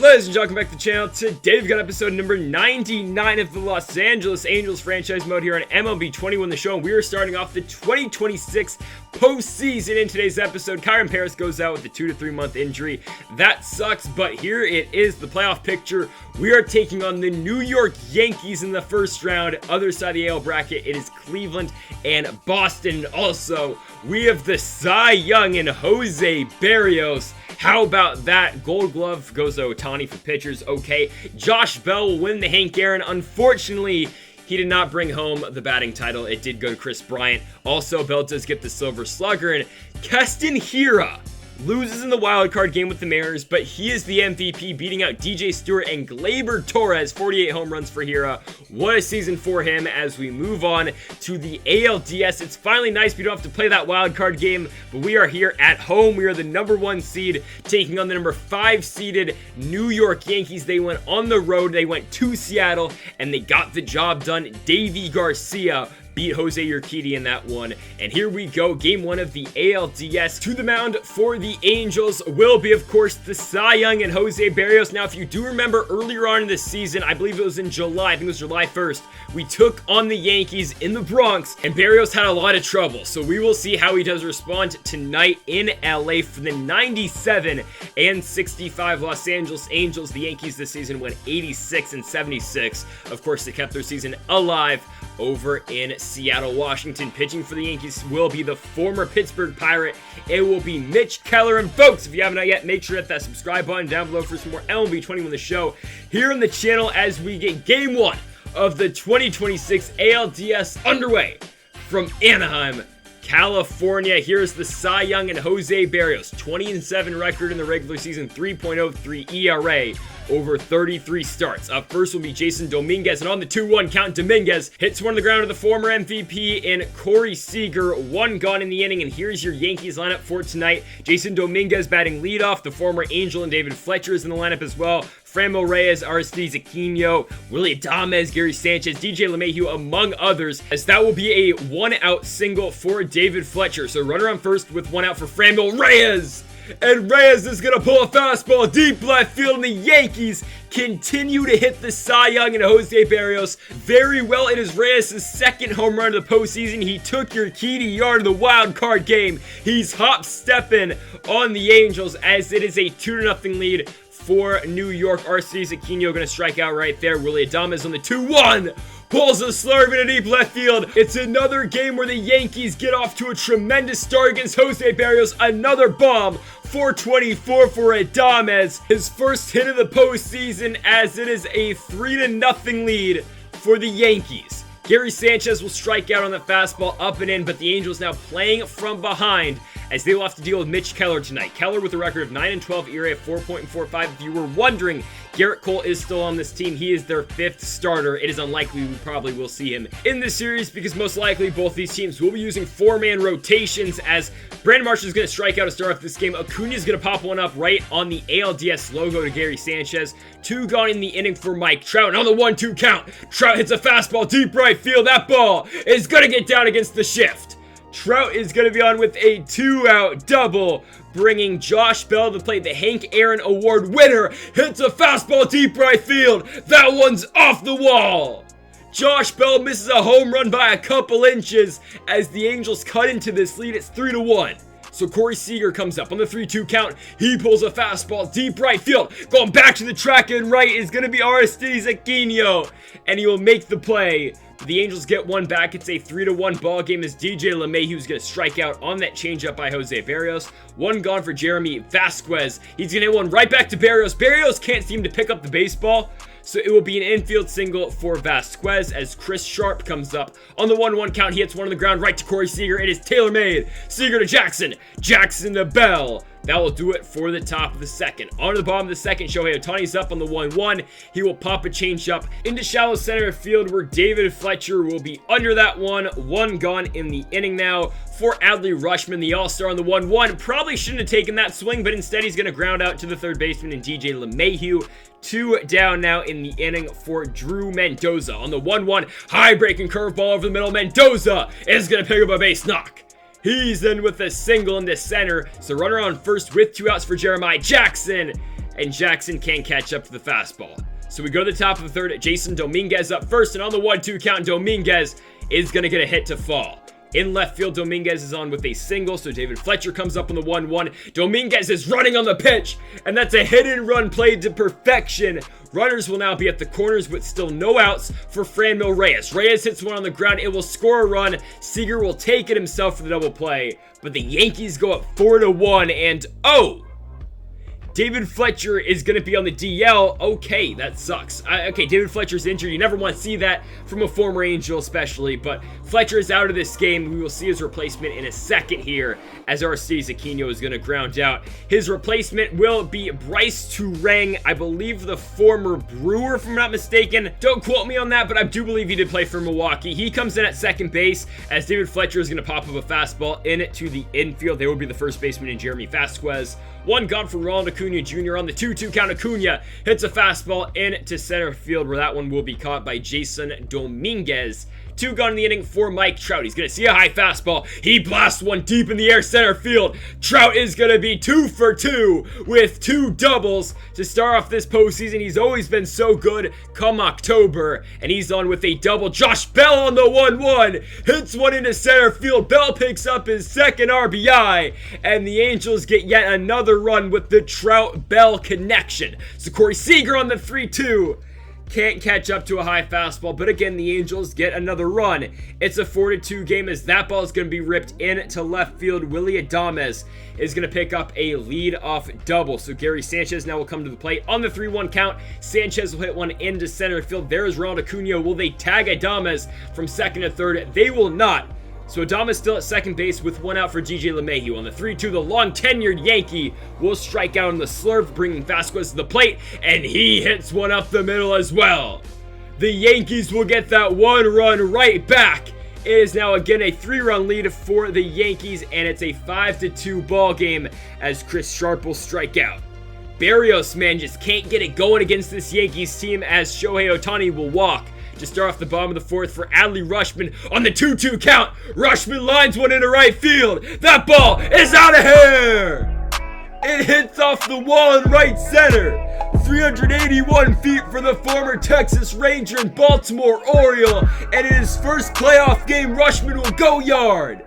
Ladies and gentlemen, welcome back to the channel. Today we've got episode number 99 of the Los Angeles Angels franchise mode here on MLB 21 the show, and we are starting off the 2026 postseason. In today's episode, Kyron Paris goes out with a 2 to 3 month injury. That sucks, but here it is, the playoff picture. We are taking on the New York Yankees in the first round. Other side of the AL bracket, it is Cleveland and Boston. Also, we have the Cy Young and Jose Berrios. How about that? Gold Glove goes to Ohtani for pitchers. Okay. Josh Bell will win the Hank Aaron. Unfortunately, he did not bring home the batting title. It did go to Chris Bryant. Also, Bell does get the Silver Slugger. And Keston Hiura loses in the wild card game with the Mariners, but he is the MVP, beating out DJ Stewart and Gleyber Torres. 48 home runs for Hiura. What a season for him. As we move on to the ALDS, it's finally nice we don't have to play that wild card game, but we are here at home. We are the number 1 seed, taking on the number 5 seeded New York Yankees. They went on the road. They went to Seattle, and they got the job done. Davy Garcia beat Jose Urquidy in that one. And here we go, game 1 of the ALDS. To the mound for the Angels will be, of course, the Cy Young and Jose Berrios. Now, if you do remember earlier on in this season, I believe it was in July, I think it was July 1st, we took on the Yankees in the Bronx, and Berrios had a lot of trouble. So we will see how he does respond tonight in LA for the 97 and 65 Los Angeles Angels. The Yankees this season went 86 and 76. Of course, they kept their season alive over in Seattle, Washington. Pitching for the Yankees will be the former Pittsburgh Pirate. It will be Mitch Keller. And folks, if you haven't yet, make sure to hit that subscribe button down below for some more MLB 21 the show here on the channel as we get game 1 of the 2026 ALDS underway from Anaheim, California. Here's the Cy Young and Jose Berrios. 20-7 record in the regular season, 3.03 ERA over 33 starts. Up first will be Jason Dominguez, and on the 2-1 count, Dominguez hits one on the ground to the former MVP in Corey Seager. 1 gone in the inning, and here's your Yankees lineup for tonight. Jason Dominguez batting leadoff. The former Angel and David Fletcher is in the lineup as well. Franmil Reyes, Aristides Aquino, Willie Adames, Gary Sanchez, DJ LeMahieu, among others, as that will be a 1-out single for David Fletcher. So runner on first with 1 out for Franmil Reyes. And Reyes is going to pull a fastball deep left field, and the Yankees continue to hit the Cy Young and Jose Berrios very well. It is Reyes' second home run of the postseason. He took your key to yard in the wild card game. He's hop-stepping on the Angels as it is a 2-0 lead for New York. Aristides Aquino going to strike out right there. Willie Adames on the 2-1. Pulls a slurve in a deep left field. It's another game where the Yankees get off to a tremendous start against Jose Berrios. Another bomb. 424 for Adames. His first hit of the postseason, as it is a 3-0 lead for the Yankees. Gary Sanchez will strike out on the fastball up and in, but the Angels now playing from behind as they will have to deal with Mitch Keller tonight. Keller with a record of 9-12, ERA of 4.45. If you were wondering, Garrett Cole is still on this team. He is their 5th starter. It is unlikely we probably will see him in this series because most likely both these teams will be using 4-man rotations, as Brandon Marsh is going to strike out to start off this game. Acuna is going to pop one up right on the ALDS logo to Gary Sanchez. 2 gone in the inning for Mike Trout. And on the 1-2 count, Trout hits a fastball deep right field. That ball is going to get down against the shift. Trout is going to be on with a 2-out double, bringing Josh Bell to play. The Hank Aaron Award winner hits a fastball deep right field. That one's off the wall. Josh Bell misses a home run by a couple inches as the Angels cut into this lead. It's 3-1. So Corey Seager comes up on the 3-2 count. He pulls a fastball deep right field. Going back to the track and right is going to be Aristides Aquino, and he will make the play. The Angels get one back. It's a 3-1 ball game as DJ LeMahieu is going to strike out on that changeup by Jose Berrios. 1 gone for Jeremy Vasquez. He's going to hit one right back to Berrios. Berrios can't seem to pick up the baseball, so it will be an infield single for Vasquez as Chris Sharp comes up on the 1-1 count. He hits one on the ground right to Corey Seager. It is tailor-made. Seager to Jackson. Jackson to Bell. That will do it for the top of the second. On to the bottom of the second, Shohei Ohtani's up on the 1-1. He will pop a changeup into shallow center field where David Fletcher will be under that one. 1 gone in the inning now for Adley Rushman, the All-Star on the 1-1. Probably shouldn't have taken that swing, but instead he's going to ground out to the third baseman and DJ LeMahieu. 2 down now in the inning for Drew Mendoza. On the 1-1, high breaking curveball over the middle. Mendoza is going to pick up a base knock. He's in with a single into center. So runner on first with 2 outs for Jeremiah Jackson. and Jackson can't catch up to the fastball. So we go to the top of the third. Jason Dominguez up first, and on the 1-2 count, Dominguez is going to get a hit to fall. In left field, Dominguez is on with a single, so David Fletcher comes up on the 1-1. Dominguez is running on the pitch, and that's a hit and run played to perfection. Runners will now be at the corners with still no outs for Franmil Reyes. Reyes hits one on the ground. It will score a run. Seager will take it himself for the double play, but the Yankees go up 4-1, and David Fletcher is going to be on the DL. Okay, that sucks. Okay, David Fletcher's injured. You never want to see that from a former Angel especially, but Fletcher is out of this game. We will see his replacement in a second here as Aristides Aquino is going to ground out. His replacement will be Bryce Turang, I believe the former Brewer, if I'm not mistaken. Don't quote me on that, but I do believe he did play for Milwaukee. He comes in at second base as David Fletcher is going to pop up a fastball into the infield. They will be the first baseman in Jeremy Vasquez. One gone for Ronald Acuna Jr. on the 2-2 count. Acuna hits a fastball into center field where that one will be caught by Jason Dominguez. Two gone in the inning for Mike Trout. He's going to see a high fastball. He blasts one deep in the air center field. Trout is going to be 2 for 2 with 2 doubles to start off this postseason. He's always been so good come October, and he's on with a double. Josh Bell on the 1-1 hits one into center field. Bell picks up his second RBI, and the Angels get yet another run with the Trout-Bell connection. So Corey Seager on the 3-2. Can't catch up to a high fastball, but again, the Angels get another run. It's a 4-2 game as that ball is going to be ripped into left field. Willy Adames is going to pick up a lead-off double. So Gary Sanchez now will come to the plate on the 3-1 count. Sanchez will hit one into center field. There is Ronald Acuna. Will they tag Adames from second to third? They will not. So Adames still at second base with one out for DJ LeMahieu. On the 3-2, the long-tenured Yankee will strike out on the slurve, bringing Vasquez to the plate, and he hits one up the middle as well. The Yankees will get that one run right back. It is now again a 3-run lead for the Yankees, and it's a 5-2 ball game as Chris Sharp will strike out. Barrios, man, just can't get it going against this Yankees team as Shohei Ohtani will walk. To start off the bottom of the fourth for Adley Rushman on the 2-2 count. Rushman lines one into right field. That ball is out of here. It hits off the wall in right center. 381 feet for the former Texas Ranger and Baltimore Oriole. And in his first playoff game, Rushman will go yard.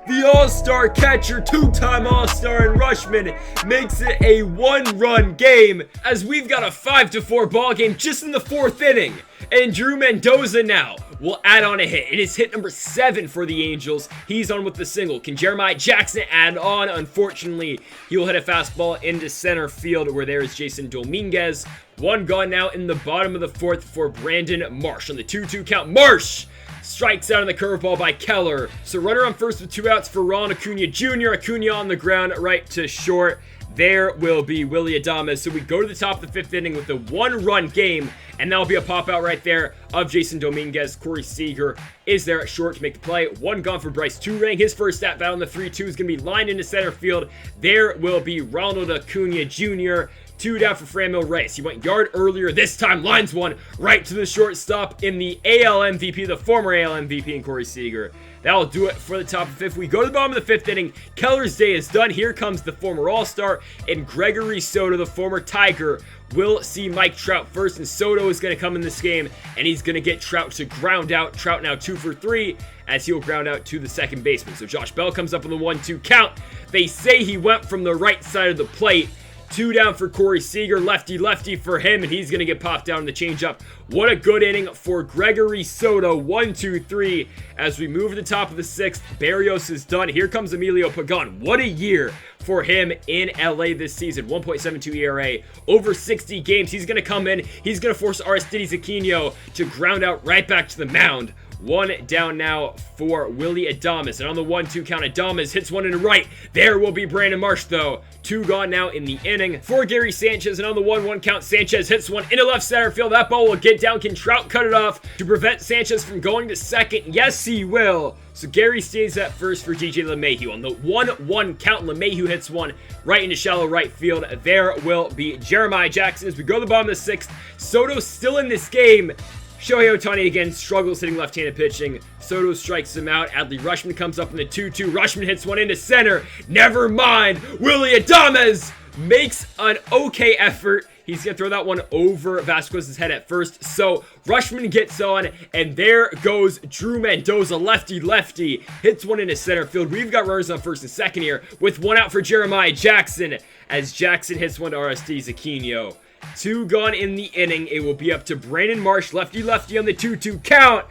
The All-Star catcher, 2-time All-Star in Rushman, makes it a 1-run game as we've got a 5-4 ball game just in the 4th inning. And Drew Mendoza now will add on a hit. It is hit number 7 for the Angels. He's on with the single. Can Jeremiah Jackson add on? Unfortunately, he will hit a fastball into center field where there is Jason Dominguez. One gone now in the bottom of the 4th for Brandon Marsh. On the 2-2 count, Marsh strikes out on the curveball by Keller. So runner on first with 2 outs for Ron Acuna Jr. Acuna on the ground right to short. There will be Willy Adames. So we go to the top of the 5th inning with a 1-run game, and that'll be a pop out right there of Jason Dominguez. Corey Seager is there at short to make the play. One gone for Bryce Turang. His first at bat on the 3-2 is going to be lined into center field. There will be Ronald Acuna Jr. 2 down for Franmil Reyes. He went yard earlier. This time lines one right to the shortstop in the AL MVP, the former AL MVP in Corey Seager. That'll do it for the top of the 5th. We go to the bottom of the 5th inning. Keller's day is done. Here comes the former All-Star and Gregory Soto, the former Tiger. We'll see Mike Trout first, and Soto is going to come in this game, and he's going to get Trout to ground out. Trout now 2 for 3 as he'll ground out to the second baseman. So Josh Bell comes up on the 1-2 count. They say he went from the right side of the plate. 2 down for Corey Seager, lefty for him, and he's going to get popped down in the changeup. What a good inning for Gregory Soto. 1-2-3 as we move to the top of the 6th. Barrios is done. Here comes Emilio Pagan. What a year for him in LA this season. 1.72 ERA, over 60 games. He's going to come in. He's going to force Aristides Aquino to ground out right back to the mound. 1 down now for Willy Adames. And on the 1-2 count, Adames hits one into right. There will be Brandon Marsh, though. 2 gone now in the inning for Gary Sanchez. And on the 1-1 count, Sanchez hits one into left center field. That ball will get down. Can Trout cut it off to prevent Sanchez from going to second? Yes, he will. So Gary stays at first for DJ LeMahieu. On the 1-1 count, LeMahieu hits one right into shallow right field. There will be Jeremiah Jackson. As we go to the bottom of the 6th, Soto's still in this game. Shohei Ohtani again struggles hitting left-handed pitching. Soto strikes him out. Adley Rushman comes up in the 2-2. Rushman hits one into center. Never mind. Willy Adames makes an okay effort. He's going to throw that one over Vasquez's head at first. So Rushman gets on, and there goes Drew Mendoza, lefty, hits one into center field. We've got runners on first and second here with one out for Jeremiah Jackson as Jackson hits one to Aristides Aquino. 2 gone in the inning. It will be up to Brandon Marsh, lefty on the 2-2 count.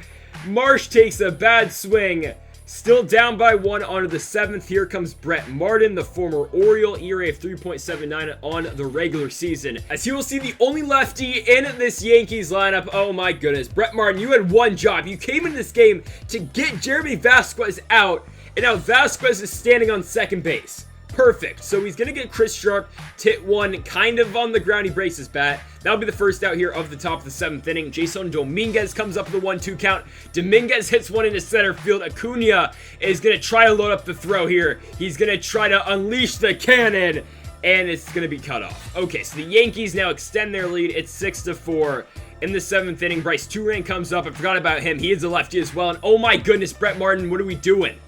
Marsh takes a bad swing. Still down by 1 onto the 7th. Here comes Brett Martin, the former Oriole, ERA of 3.79 on the regular season. As you will see, the only lefty in this Yankees lineup. Oh my goodness. Brett Martin, you had one job. You came into this game to get Jeremy Vasquez out, and now Vasquez is standing on second base. Perfect. So he's going to get Chris Sharp to hit one kind of on the ground. He breaks his bat. That'll be the first out here of the top of the 7th inning. Jason Dominguez comes up with a 1-2 count. Dominguez hits one into center field. Acuna is going to try to load up the throw here. He's going to try to unleash the cannon, and it's going to be cut off. Okay, so the Yankees now extend their lead. It's 6-4. In the 7th inning, Bryce Turang comes up. I forgot about him. He is a lefty as well. And oh my goodness, Brett Martin, what are we doing?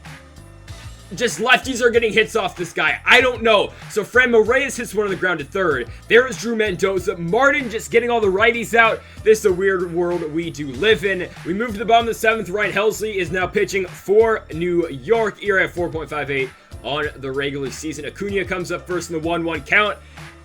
Just lefties are getting hits off this guy. I don't know. So Fran Reyes hits one on the ground to third. There is Drew Mendoza. Martin just getting all the righties out. This is a weird world we do live in. We move to the bottom of the 7th. Ryan Helsley is now pitching for New York. ERA at 4.58 on the regular season. Acuna comes up first in the 1-1 count,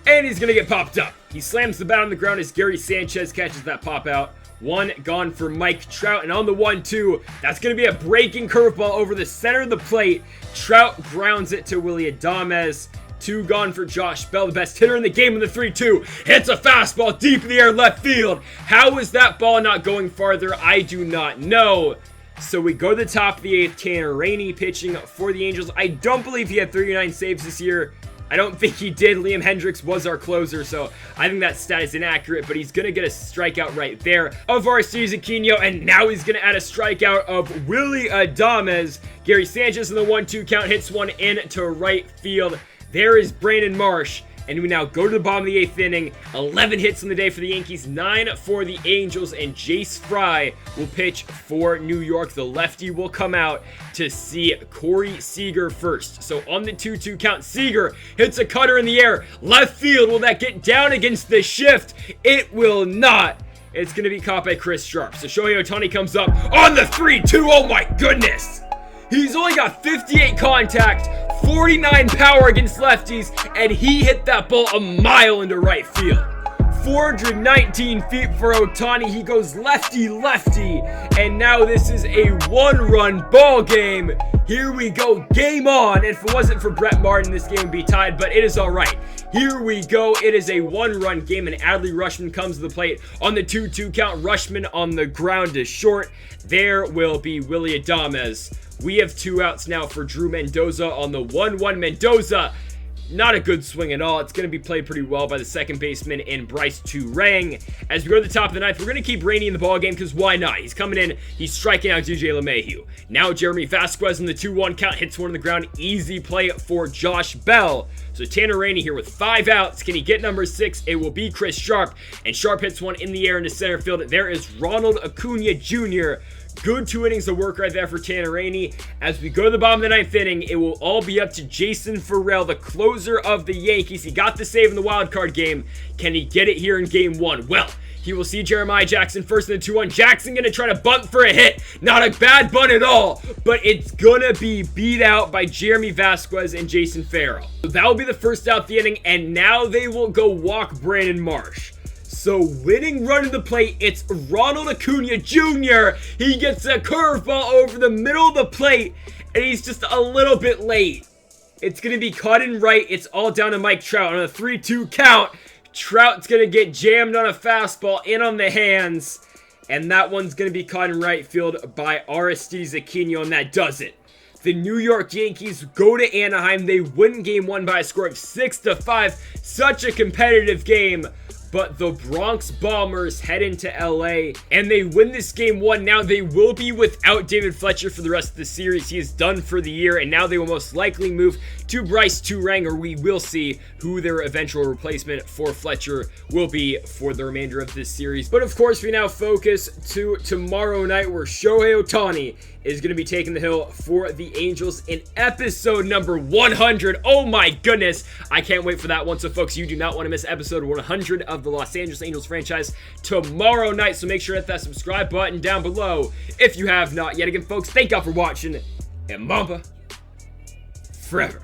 and he's going to get popped up. He slams the bat on the ground as Gary Sanchez catches that pop out. 1 gone for Mike Trout, and on the 1-2, that's going to be a breaking curveball over the center of the plate. Trout grounds it to Willy Adames. 2 gone for Josh Bell, the best hitter in the game in the 3-2. Hits a fastball deep in the air left field. How is that ball not going farther? I do not know. So we go to the top of the 8th. Tanner Rainey pitching for the Angels. I don't believe he had 39 saves this year. I don't think he did. Liam Hendricks was our closer, so I think that stat is inaccurate, but he's going to get a strikeout right there of Aristides Aquino, and now he's going to add a strikeout of Willy Adames. Gary Sanchez in the 1-2 count hits one into right field. There is Brandon Marsh, and we now go to the bottom of the 8th inning. 11 hits on the day for the Yankees, 9 for the Angels, and Jace Fry will pitch for New York. The lefty will come out to see Corey Seager first. So on the 2-2 count, Seager hits a cutter in the air. Left field, will that get down against the shift? It will not. It's going to be caught by Chris Sharp. So Shohei Ohtani comes up on the 3-2. Oh my goodness. He's only got 58 contact, 49 power against lefties, and he hit that ball a mile into right field. 419 feet for Ohtani. He goes lefty, and now this is a 1-run ball game. Here we go, game on. If it wasn't for Brett Martin, this game would be tied, but it is all right. Here we go. It is a 1-run game, and Adley Rushman comes to the plate on the 2-2 count. Rushman on the ground is short. There will be Willy Adames. We have 2 outs now for Drew Mendoza on the 1-1. Mendoza, not a good swing at all. It's going to be played pretty well by the second baseman in Bryce Turang. As we go to the top of the 9th, we're going to keep Rainey in the ballgame because why not? He's coming in. He's striking out DJ LeMahieu. Now Jeremy Vasquez in the 2-1 count hits one on the ground. Easy play for Josh Bell. So Tanner Rainey here with 5 outs. Can he get number 6? It will be Chris Sharp. And Sharp hits one in the air into center field. There is Ronald Acuna Jr. Good 2 innings of work right there for Tanner Rainey. As we go to the bottom of the 9th inning, it will all be up to Jason Farrell, the closer of the Yankees. He got the save in the wild card game. Can he get it here in game 1? Well, he will see Jeremiah Jackson first in the 2-1. Jackson going to try to bunt for a hit. Not a bad bunt at all, but it's going to be beat out by Jeremy Vasquez and Jason Farrell. So that will be the first out of the inning, and now they will go walk Brandon Marsh. So winning run to the plate, it's Ronald Acuna Jr. He gets a curveball over the middle of the plate, and he's just a little bit late. It's going to be caught in right. It's all down to Mike Trout on a 3-2 count. Trout's going to get jammed on a fastball in on the hands, and that one's going to be caught in right field by Aristides Aquino, and that does it. The New York Yankees go to Anaheim. They win game 1 by a score of 6-5. Such a competitive game. but the Bronx Bombers head into LA and they win this game 1. Now they will be without David Fletcher for the rest of the series. He is done for the year, and now they will most likely move to Bryce Turang, or we will see who their eventual replacement for Fletcher will be for the remainder of this series. But of course, we now focus to tomorrow night, where Shohei Ohtani is going to be taking the hill for the Angels in episode number 100. Oh my goodness, I can't wait for that one. So folks, you do not want to miss episode 100 of the Los Angeles Angels franchise tomorrow night. So make sure to hit that subscribe button down below if you have not yet. Again, folks, thank y'all for watching, and Mamba forever.